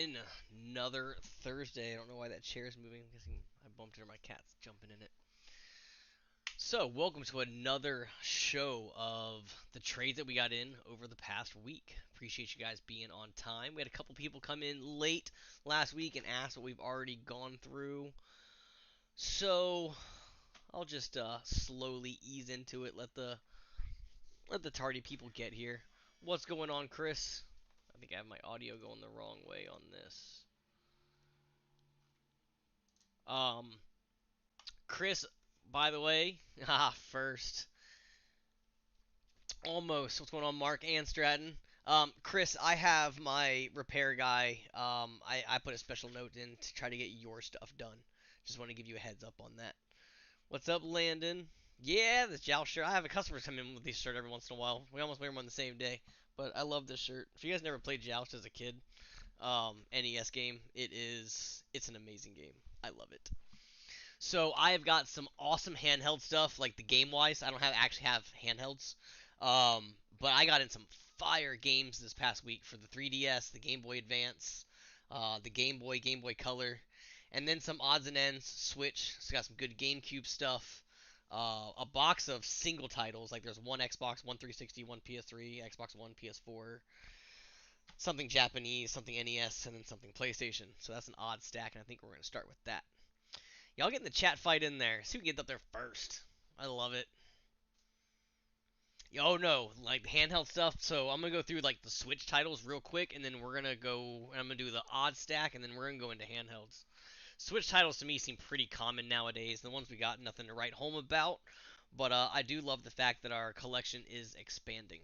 in another Thursday. I don't know why that chair is moving. I'm guessing I bumped into my cat's jumping in it. So, welcome to another show of the trades that we got in over the past week. Appreciate you guys being on time. We had a couple people come in late last week and ask what we've already gone through. So, I'll just slowly ease into it. Let the tardy people get here. What's going on, Chris? I think I have my audio going the wrong way on this. Um, Chris, by the way, first, almost. What's going on, Mark and Stratton? Chris, I have my repair guy. I put a special note in to try to get your stuff done. Just want to give you a heads up on that. What's up, Landon? Yeah, this Joust shirt. I have a customer come in with this shirt every once in a while. We almost wear them on the same day. But I love this shirt. If you guys never played Joust as a kid, NES game, it's an amazing game. I love it. So I have got some awesome handheld stuff, like the game wise. I don't actually have handhelds, but I got in some fire games this past week for the 3DS, the Game Boy Advance, the Game Boy Color, and then some odds and ends. Switch, so got some good GameCube stuff. A box of single titles, like there's one Xbox, one 360, one PS3, Xbox One, PS4, something Japanese, something NES, and then something PlayStation. So that's an odd stack, and I think we're gonna start with that. Y'all getting the chat fight in there. See who can get up there first. I love it. Oh no, like handheld stuff. So I'm gonna go through like the Switch titles real quick, and then we're gonna go. I'm gonna do the odd stack, and then we're gonna go into handhelds. Switch titles to me seem pretty common nowadays. The ones we got, nothing to write home about. But I do love the fact that our collection is expanding.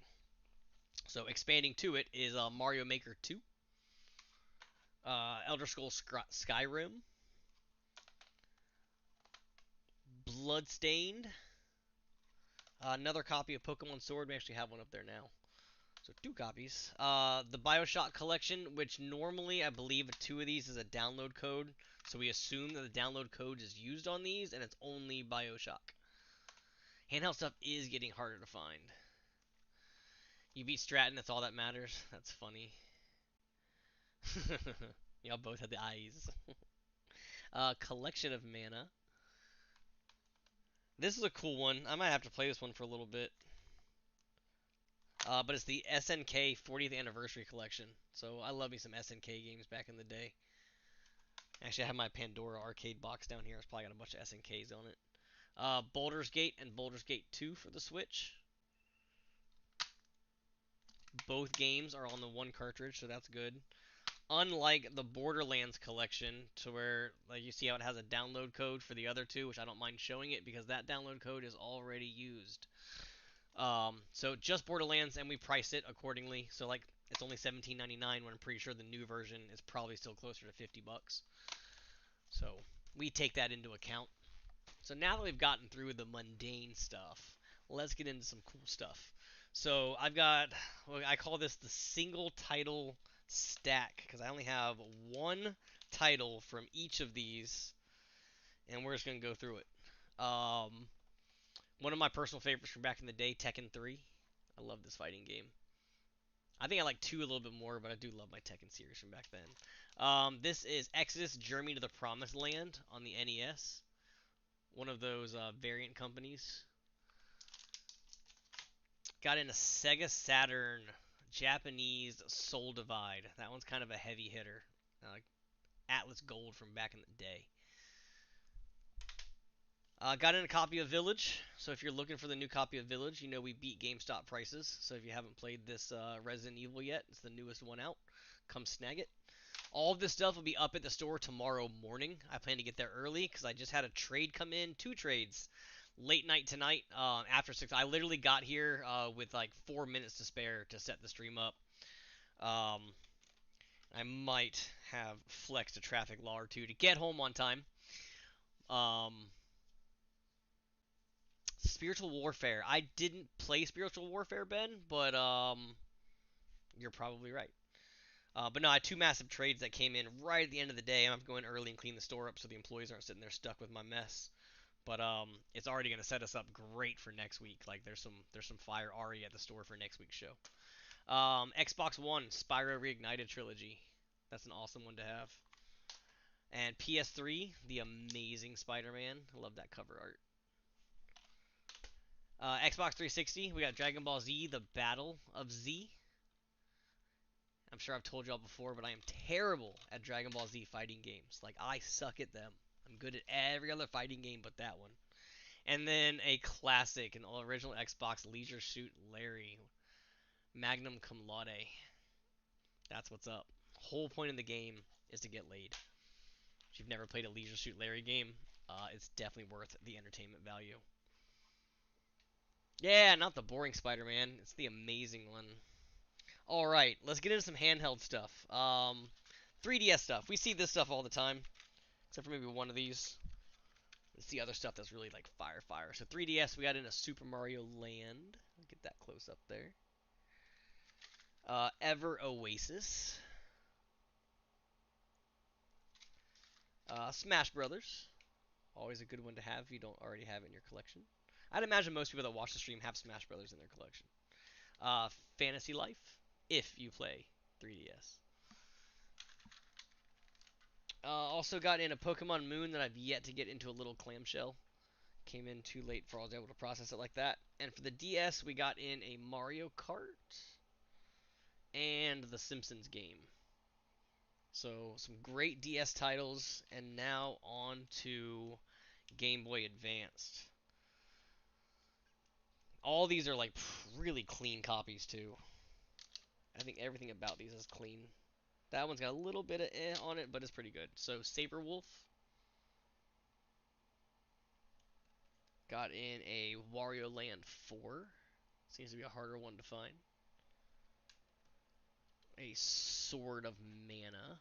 So expanding to it is Mario Maker 2, Elder Scrolls Skyrim, Bloodstained, another copy of Pokemon Sword. We actually have one up there now. So two copies. The Bioshock collection, which normally I believe two of these is a download code. So we assume that the download code is used on these, and it's only Bioshock. Handheld stuff is getting harder to find. You beat Stratton, that's all that matters. That's funny. Y'all both had the eyes. Collection of mana. This is a cool one. I might have to play this one for a little bit. But it's the SNK 40th Anniversary Collection. So I love me some SNK games back in the day. Actually, I have my Pandora arcade box down here. It's probably got a bunch of SNKs on it. Baldur's Gate and Baldur's Gate 2 for the Switch. Both games are on the one cartridge, so that's good. Unlike the Borderlands collection, to where like you see how it has a download code for the other two, which I don't mind showing it because that download code is already used. So just Borderlands, and we price it accordingly. So like it's only $17.99 when I'm pretty sure the new version is probably still closer to $50. So we take that into account. So now that we've gotten through the mundane stuff, let's get into some cool stuff. So I've got, well, I call this the single title stack because I only have one title from each of these, and we're just gonna go through it. One of my personal favorites from back in the day, Tekken 3. I love this fighting game. I think I like 2 a little bit more, but I do love my Tekken series from back then. This is Exodus Journey to the Promised Land on the NES. One of those variant companies. Got in a Sega Saturn Japanese Soul Divide. That one's kind of a heavy hitter. Atlas Gold from back in the day. Got in a copy of Village. So if you're looking for the new copy of Village, you know we beat GameStop prices. So if you haven't played this Resident Evil yet, it's the newest one out. Come snag it. All of this stuff will be up at the store tomorrow morning. I plan to get there early because I just had a trade come in. 2 trades. Late night tonight after 6. I literally got here with like 4 minutes to spare to set the stream up. I might have flexed a traffic law or two to get home on time. Spiritual Warfare. I didn't play Spiritual Warfare, Ben, but you're probably right. But no, I had 2 massive trades that came in right at the end of the day. I'm going early and clean the store up so the employees aren't sitting there stuck with my mess. But it's already going to set us up great for next week. Like there's some fire already at the store for next week's show. Xbox One Spyro Reignited trilogy. That's an awesome one to have. And PS3, the amazing Spider-Man. I love that cover art. Xbox 360, we got Dragon Ball Z, The Battle of Z. I'm sure I've told y'all before, but I am terrible at Dragon Ball Z fighting games. Like, I suck at them. I'm good at every other fighting game but that one. And then a classic, an original Xbox Leisure Suit Larry, Magnum Cum Laude. That's what's up. Whole point of the game is to get laid. If you've never played a Leisure Suit Larry game, it's definitely worth the entertainment value. Yeah, not the boring Spider-Man. It's the amazing one. All right, let's get into some handheld stuff. 3DS stuff. We see this stuff all the time, except for maybe one of these. It's the other stuff that's really like fire, fire. So 3DS, we got in a Super Mario Land. Get that close up there. Ever Oasis. Smash Brothers. Always a good one to have if you don't already have it in your collection. I'd imagine most people that watch the stream have Smash Brothers in their collection. Uh, Fantasy Life, if you play 3DS. Also got in a Pokemon Moon that I've yet to get into a little clamshell. Came in too late for I was able to process it like that. And for the DS, we got in a Mario Kart and the Simpsons game. So some great DS titles, and now on to Game Boy Advanced. All these are like really clean copies too. I think everything about these is clean. That one's got a little bit of on it, but it's pretty good. So Saber Wolf got in a Wario Land 4. Seems to be a harder one to find. A Sword of Mana.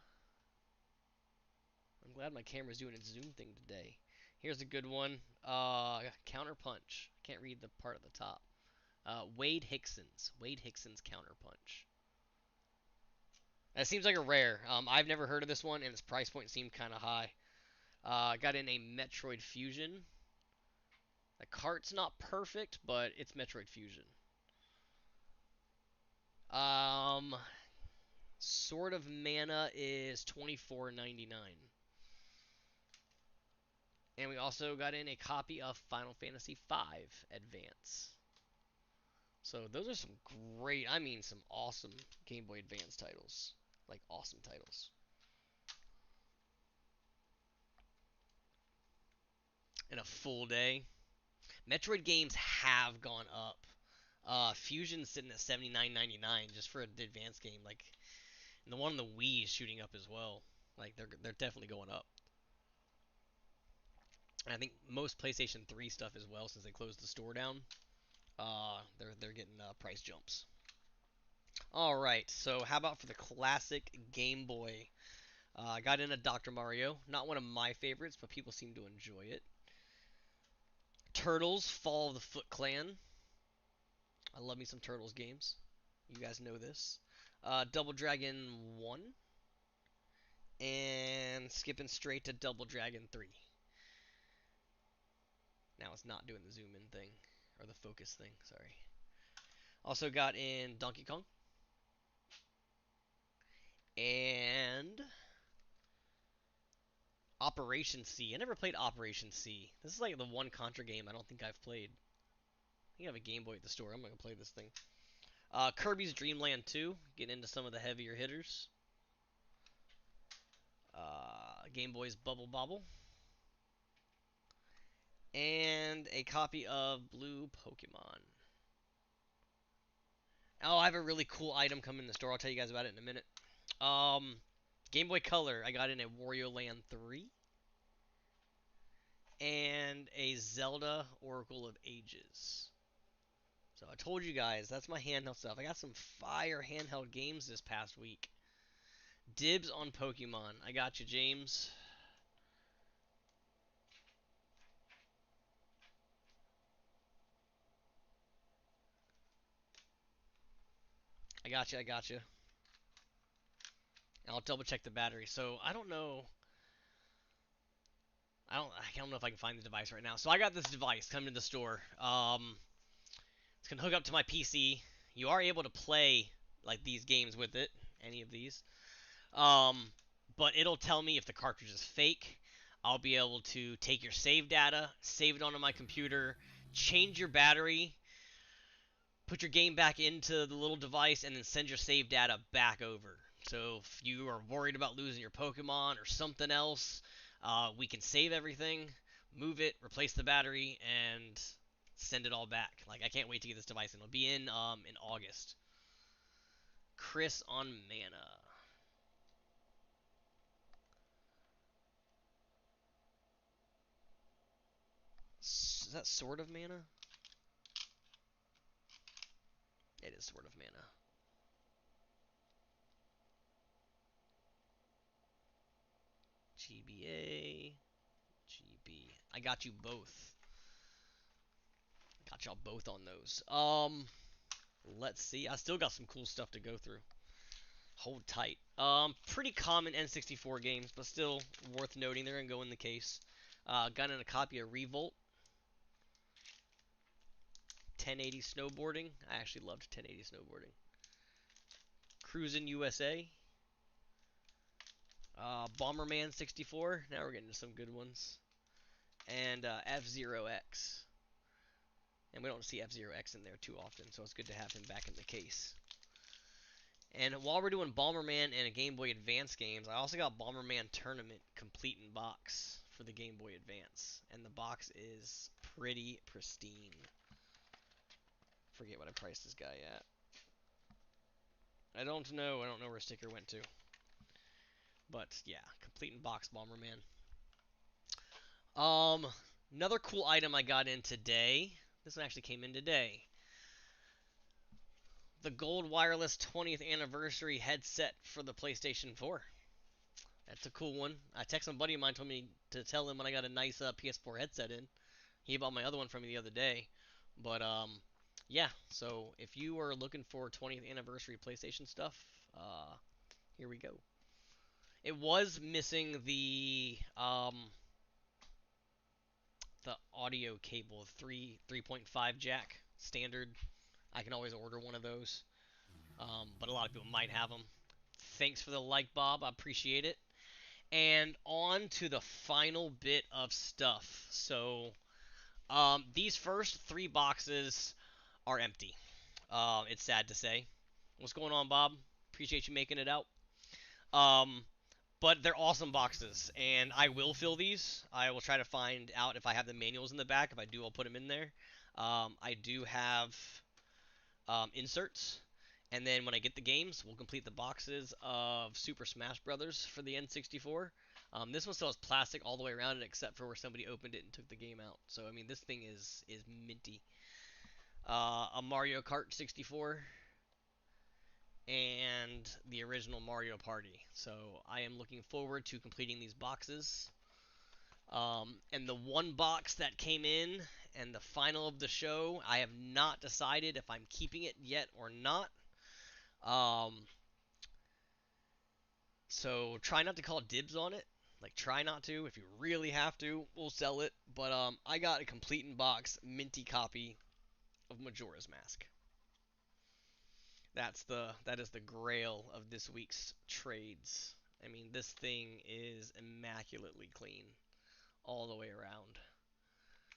I'm glad my camera's doing its zoom thing today. Here's a good one. Counter Punch. Can't read the part at the top. Wade Hickson's Counter Punch. That seems like a rare. I've never heard of this one, and its price point seemed kind of high. Got in a Metroid Fusion. The cart's not perfect, but it's Metroid Fusion. Um, Sword of Mana is $24.99. And we also got in a copy of Final Fantasy V Advance. So those are some great, I mean some awesome Game Boy Advance titles. Like awesome titles. In a full day. Metroid games have gone up. Fusion's sitting at $79.99 just for an advanced game. Like, and the one on the Wii is shooting up as well. Like they're definitely going up. And I think most PlayStation 3 stuff as well, since they closed the store down. They're getting price jumps. All right, so how about for the classic Game Boy? I got in a Dr. Mario. Not one of my favorites, but people seem to enjoy it. Turtles: Fall of the Foot Clan. I love me some Turtles games. You guys know this. Double Dragon 1. And skipping straight to Double Dragon 3. Now it's not doing the zoom in thing. Or the focus thing, sorry. Also got in Donkey Kong. And Operation C. I never played Operation C. This is like the one Contra game I don't think I've played. I think I have a Game Boy at the store. I'm going to play this thing. Kirby's Dream Land 2. Getting into some of the heavier hitters. Game Boy's Bubble Bobble. And a copy of Blue Pokemon. Oh, I have a really cool item coming in the store. I'll tell you guys about it in a minute. Game Boy Color. I got in a Wario Land 3. And a Zelda Oracle of Ages. So I told you guys, that's my handheld stuff. I got some fire handheld games this past week. Dibs on Pokemon. I got you, James. I got you, I got you. And I'll double check the battery. So I don't know. I don't know if I can find the device right now. So I got this device coming to the store. It's gonna hook up to my PC. You are able to play like these games with it, any of these. Um, but it'll tell me if the cartridge is fake. I'll be able to take your save data, save it onto my computer, change your battery, put your game back into the little device, and then send your save data back over. So if you are worried about losing your Pokemon or something else, we can save everything, move it, replace the battery, and send it all back. Like I can't wait to get this device, and it'll be in August. Chris on Mana. Is that Sword of Mana? It is Sword of Mana. GBA. GB. I got you both. Got y'all both on those. Let's see. I still got some cool stuff to go through. Hold tight. Pretty common N64 games, but still worth noting. They're gonna go in the case. Got in a copy of Revolt. 1080 snowboarding. I actually loved 1080 snowboarding. Cruisin' USA. Bomberman 64. Now we're getting to some good ones. And F-Zero X. And we don't see F-Zero X in there too often, so it's good to have him back in the case. And while we're doing Bomberman and a Game Boy Advance games, I also got Bomberman Tournament complete in box for the Game Boy Advance. And the box is pretty pristine. Forget what I priced this guy at. I don't know. I don't know where sticker went to. But yeah, complete in box Bomberman. Um, Another cool item I got in today. This one actually came in today. The gold wireless 20th anniversary headset for the PlayStation 4. That's a cool one. I texted a buddy of mine, told me to tell him when I got a nice PS4 headset in. He bought my other one from me the other day. But yeah. So if you are looking for 20th anniversary PlayStation stuff, here we go. It was missing the audio cable, 3.5 jack standard. I can always order one of those. But a lot of people might have them. Thanks for the like, Bob. I appreciate it. And on to the final bit of stuff. So, these first three boxes are empty. It's sad to say. What's going on, Bob? Appreciate you making it out. Um, but they're awesome boxes, and I will fill these. I will try to find out if I have the manuals in the back. If I do, I'll put them in there. I do have inserts. And then when I get the games, we'll complete the boxes of Super Smash Brothers for the N64. This one still has plastic all the way around it, except for where somebody opened it and took the game out. So I mean, this thing is minty. A Mario Kart 64 and the original Mario Party. So I am looking forward to completing these boxes. And the one box that came in and the final of the show, I have not decided if I'm keeping it yet or not. Um, so try not to call dibs on it. Like try not to. If you really have to, we'll sell it. But I got a complete in box minty copy of Majora's Mask. That is the grail of this week's trades. I mean, this thing is immaculately clean all the way around.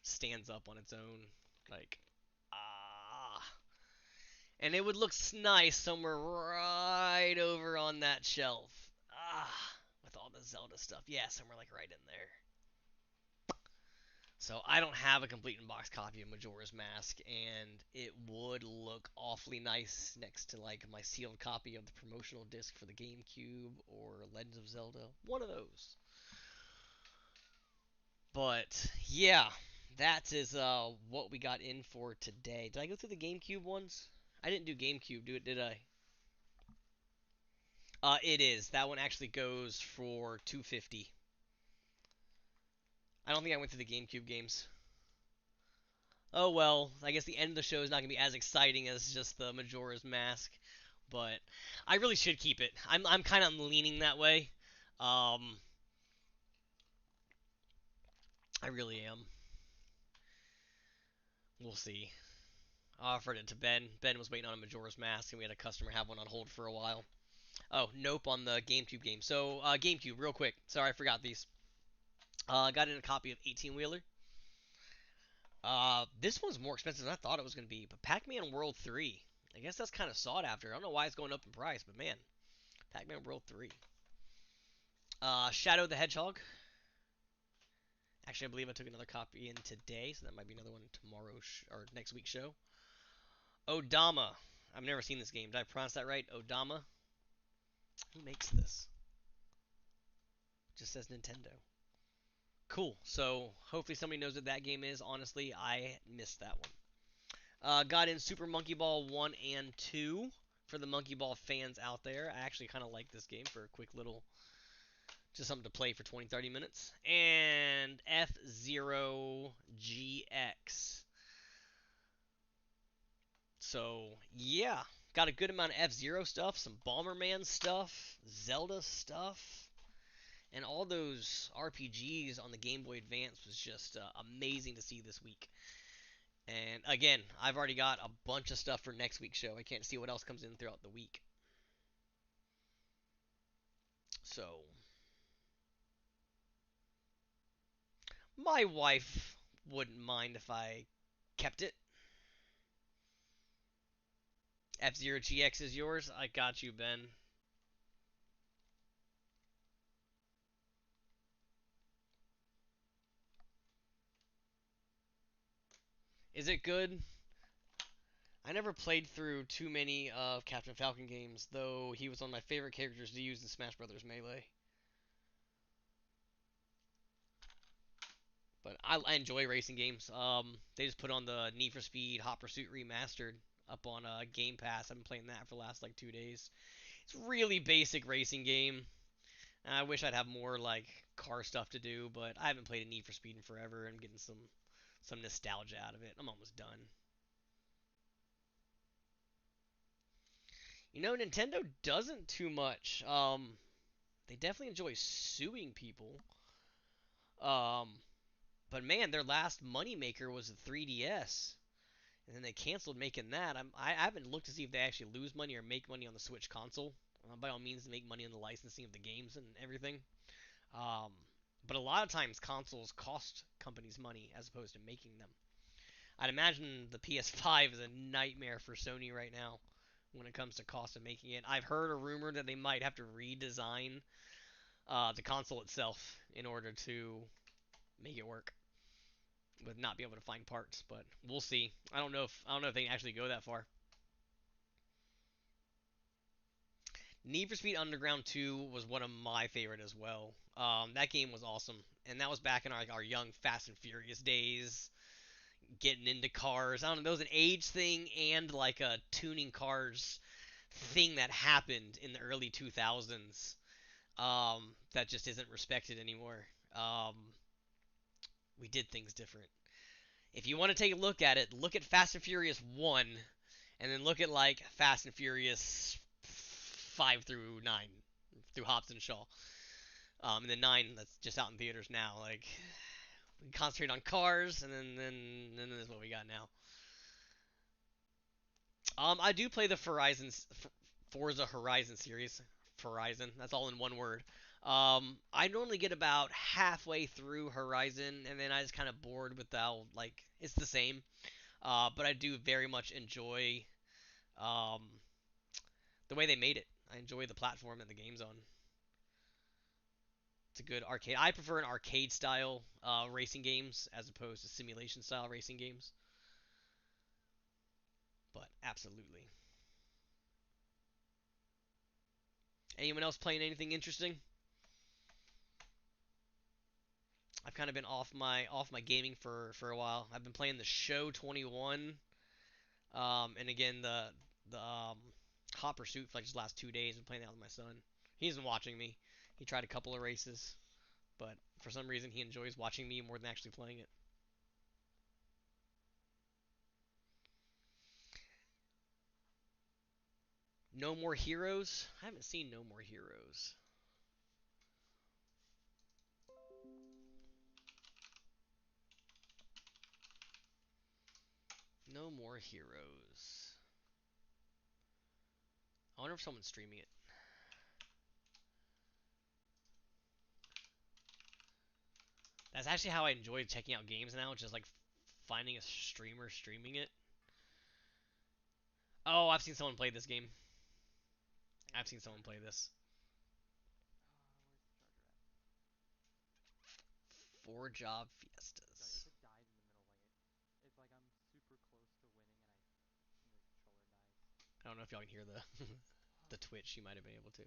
Stands up on its own, like ah. And it would look nice somewhere right over on that shelf. Ah, with all the Zelda stuff. Yeah, somewhere like right in there. So I don't have a complete in-box copy of Majora's Mask, and it would look awfully nice next to like my sealed copy of the promotional disc for the GameCube or Legends of Zelda. One of those. But yeah, that is what we got in for today. Did I go through the GameCube ones? I didn't do GameCube, did I? It is. That one actually goes for 250. I don't think I went through the GameCube games. Oh well, I guess the end of the show is not gonna be as exciting as just the Majora's Mask, but I really should keep it. I'm kind of leaning that way. Um, I really am. We'll see. I offered it to Ben. Ben was waiting on a Majora's Mask, and we had a customer have one on hold for a while. Oh, nope on the GameCube game. So GameCube, real quick. Sorry, I forgot these. Got in a copy of 18 Wheeler. This one's more expensive than I thought it was gonna be. But Pac-Man World 3. I guess that's kind of sought after. I don't know why it's going up in price, but man, Pac-Man World 3. Shadow the Hedgehog. Actually, I believe I took another copy in today, so that might be another one tomorrow or next week's show. Odama. I've never seen this game. Did I pronounce that right? Odama. Who makes this? It just says Nintendo. Cool. So hopefully somebody knows what that game is. Honestly, I missed that one. Got in Super Monkey Ball 1 and 2 for the Monkey Ball fans out there. I actually kind of like this game for a quick little, just something to play for 20, 30 minutes. And F-Zero GX. So, yeah. Got a good amount of F-Zero stuff, some Bomberman stuff, Zelda stuff, and all those RPGs on the Game Boy Advance was just amazing to see this week. And again, I've already got a bunch of stuff for next week's show. I can't see what else comes in throughout the week. So, my wife wouldn't mind if I kept it. F-Zero GX is yours. I got you, Ben. Is it good? I never played through too many of Captain Falcon games, though he was one of my favorite characters to use in Smash Brothers Melee. But I enjoy racing games. They just put on the Need for Speed Hot Pursuit Remastered up on Game Pass. I've been playing that for the last like 2 days. It's a really basic racing game. I wish I'd have more like car stuff to do, but I haven't played a Need for Speed in forever. I'm getting some nostalgia out of it. I'm almost done. Nintendo doesn't too much. They definitely enjoy suing people. Um, but man, their last moneymaker was the 3DS, and then they canceled making that. I haven't looked to see if they actually lose money or make money on the Switch console. By all means, they make money on the licensing of the games and everything. Um, but a lot of times consoles cost companies money as opposed to making them. I'd imagine the PS5 is a nightmare for Sony right now when it comes to cost of making it. I've heard a rumor that they might have to redesign the console itself in order to make it work with not be able to find parts, but we'll see. I don't know if they can actually go that far. Need for Speed Underground 2 was one of my favorite as well. That game was awesome, and that was back in our young Fast and Furious days, getting into cars. I don't know, there was an age thing and like a tuning cars thing that happened in the early 2000s that just isn't respected anymore. We did things different. If you want to take a look at it, look at Fast and Furious 1, and then look at like Fast and Furious 5 through 9, through Hobbs and Shaw. And then 9 that's just out in theaters now. Like, we concentrate on cars, and then this is what we got now. I do play the Forza Horizon series. Horizon, that's all in one word. I normally get about halfway through Horizon, and then I just kind of bored with how like it's the same. But I do very much enjoy um, the way they made it. I enjoy the platform that the game's on. It's a good arcade. I prefer an arcade style racing games as opposed to simulation style racing games. But absolutely. Anyone else playing anything interesting? I've kind of been off my gaming for a while. I've been playing the Show 21, and again the Hot Pursuit for like just the last 2 days. I've been playing that with my son. He isn't watching me. He tried a couple of races, but for some reason he enjoys watching me more than actually playing it. No More Heroes. I haven't seen No More Heroes. No More Heroes. I wonder if someone's streaming it. That's actually how I enjoy checking out games now, just like finding a streamer streaming it. Oh, I've seen someone play this game. I've seen someone play this. Four job fiestas. I don't know if y'all can hear the the Twitch. You might have been able to.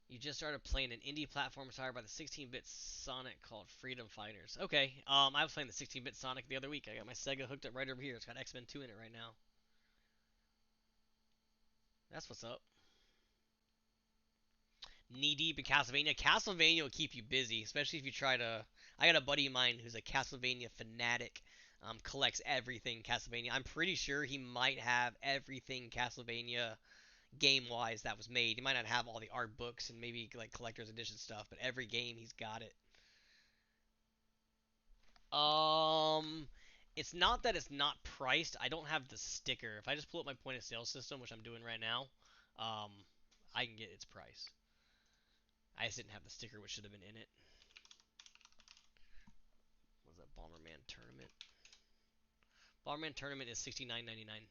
You just started playing an indie platform inspired by the 16-bit Sonic called Freedom Fighters. Okay, I was playing the 16-bit Sonic the other week. I got my Sega hooked up right over here. It's got X-Men 2 in it right now. That's what's up. Knee deep in Castlevania. Castlevania will keep you busy, especially if you try to. I got a buddy of mine who's a Castlevania fanatic. Collects everything Castlevania. I'm pretty sure he might have everything Castlevania game wise that was made. He might not have all the art books and maybe like collector's edition stuff, but every game he's got it. Um, it's not that it's not priced. I don't have the sticker. If I just pull up my point of sale system, which I'm doing right now, um, I can get its price. I just didn't have the sticker, which should have been in it. What was that Bomberman tournament? Bomberman tournament is $69.99.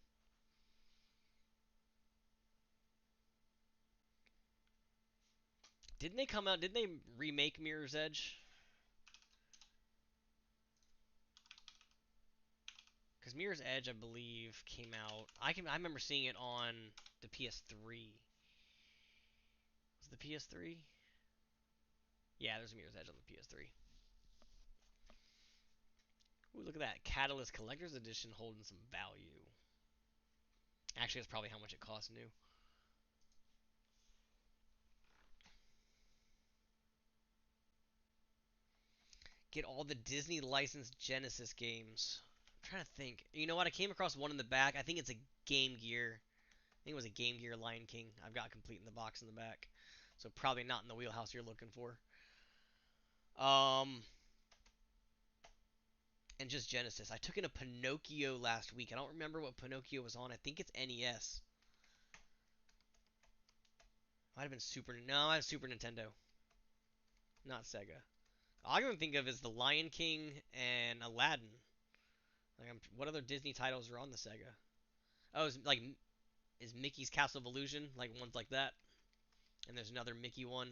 Didn't they come out? Didn't they remake Mirror's Edge? Because Mirror's Edge, I believe, came out. I remember seeing it on the PS3. Was it the PS3? Yeah, there's a Mirror's Edge on the PS3. Ooh, look at that. Catalyst Collector's Edition holding some value. Actually, that's probably how much it costs new. Get all the Disney licensed Genesis games. I'm trying to think. You know what? I came across one in the back. I think it's a Game Gear. I think it was a Game Gear Lion King. I've got complete in the box in the back. So probably not in the wheelhouse you're looking for. Um, and just Genesis. I took in a Pinocchio last week. I don't remember what Pinocchio was on. I think it's NES. Might have been Super. No, I have Super Nintendo, not Sega. All I can think of is the Lion King and Aladdin. Like, what other Disney titles are on the Sega? Oh, is Mickey's Castle of Illusion like ones like that? And there's another Mickey one.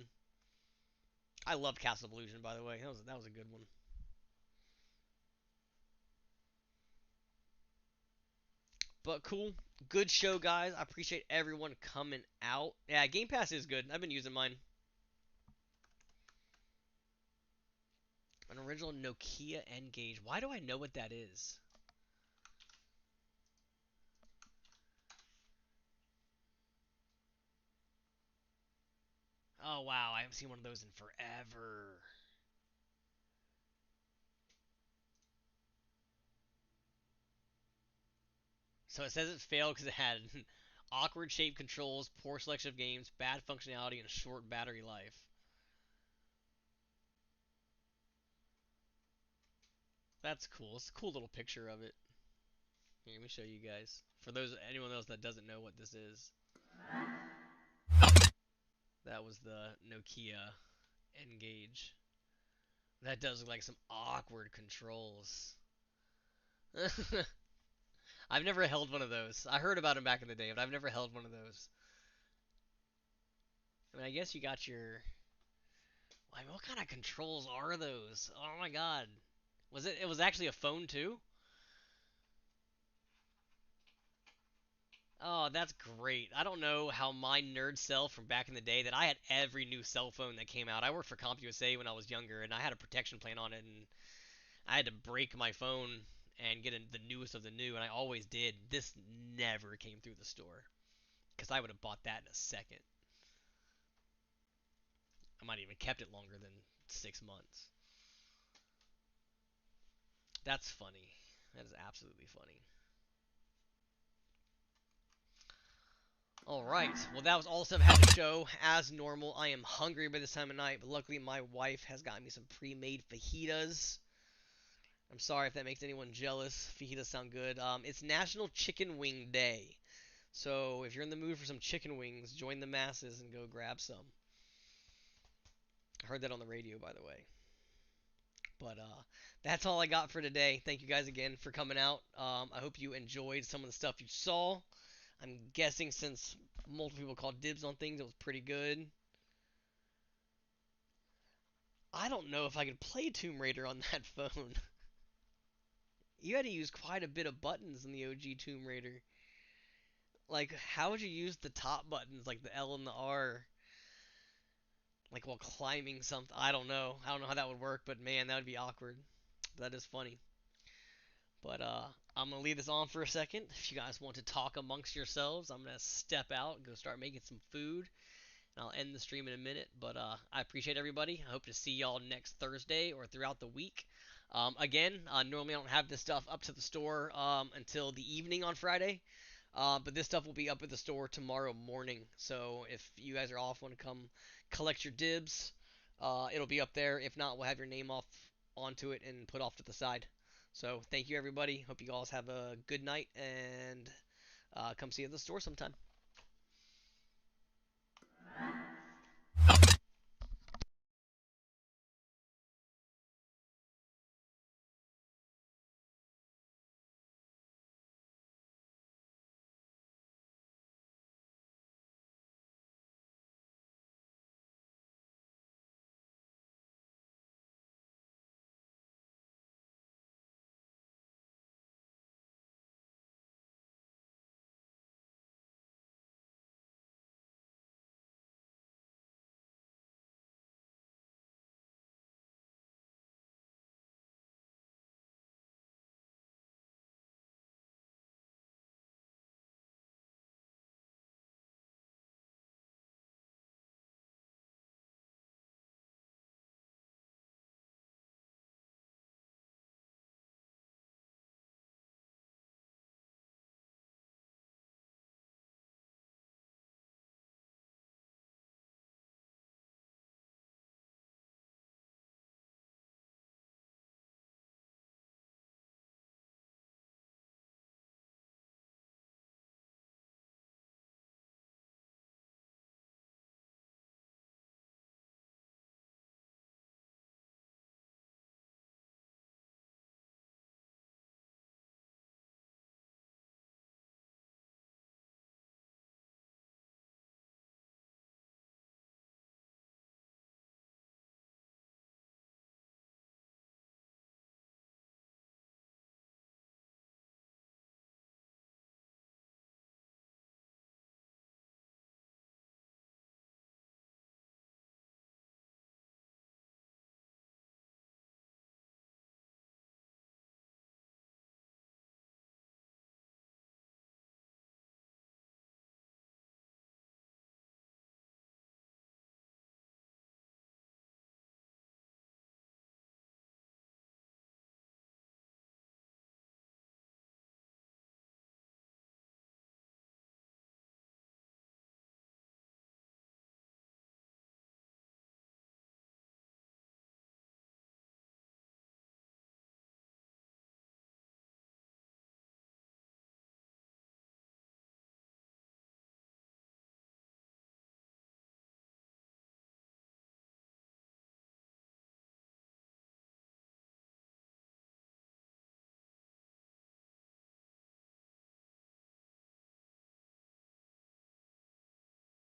I love Castle of Illusion, by the way. That was a good one. But cool, good show, guys. I appreciate everyone coming out. Yeah, Game Pass is good. I've been using mine. An original Nokia N-Gage. Why do I know what that is? Oh wow, I haven't seen one of those in forever. So it says it failed because it had awkward shaped controls, poor selection of games, bad functionality, and short battery life. That's cool. It's a cool little picture of it. Here, let me show you guys. For those anyone else that doesn't know what this is, that was the Nokia N-Gage. That does look like some awkward controls. I've never held one of those. I heard about them back in the day, but I've never held one of those. I mean, I guess you got your. Like, what kind of controls are those? Oh my god. Was it? It was actually a phone too. Oh, that's great. I don't know how my nerd self from back in the day that I had every new cell phone that came out. I worked for CompUSA when I was younger, and I had a protection plan on it, and I had to break my phone and get the newest of the new, and I always did. This never came through the store because I would have bought that in a second. I might have even kept it longer than 6 months. That's funny. That is absolutely funny. All right. Well, that was all the stuff I had to show. As normal, I am hungry by this time of night, but luckily my wife has gotten me some pre-made fajitas. I'm sorry if that makes anyone jealous. Fajitas sound good. It's National Chicken Wing Day. So if you're in the mood for some chicken wings, join the masses and go grab some. I heard that on the radio, by the way. But that's all I got for today. Thank you guys again for coming out. I hope you enjoyed some of the stuff you saw. I'm guessing since multiple people called dibs on things, it was pretty good. I don't know if I could play Tomb Raider on that phone. You had to use quite a bit of buttons in the OG Tomb Raider. Like, how would you use the top buttons, like the L and the R, like while climbing something? I don't know. I don't know how that would work, but man, that would be awkward. That is funny. But I'm gonna leave this on for a second. If you guys want to talk amongst yourselves, I'm gonna step out and go start making some food. And I'll end the stream in a minute. But I appreciate everybody. I hope to see y'all next Thursday or throughout the week. Again, normally I don't have this stuff up to the store until the evening on Friday. But this stuff will be up at the store tomorrow morning. So if you guys are off, want to come collect your dibs, it'll be up there. If not, we'll have your name off onto it and put off to the side. So thank you, everybody. Hope you guys have a good night and come see you at the store sometime.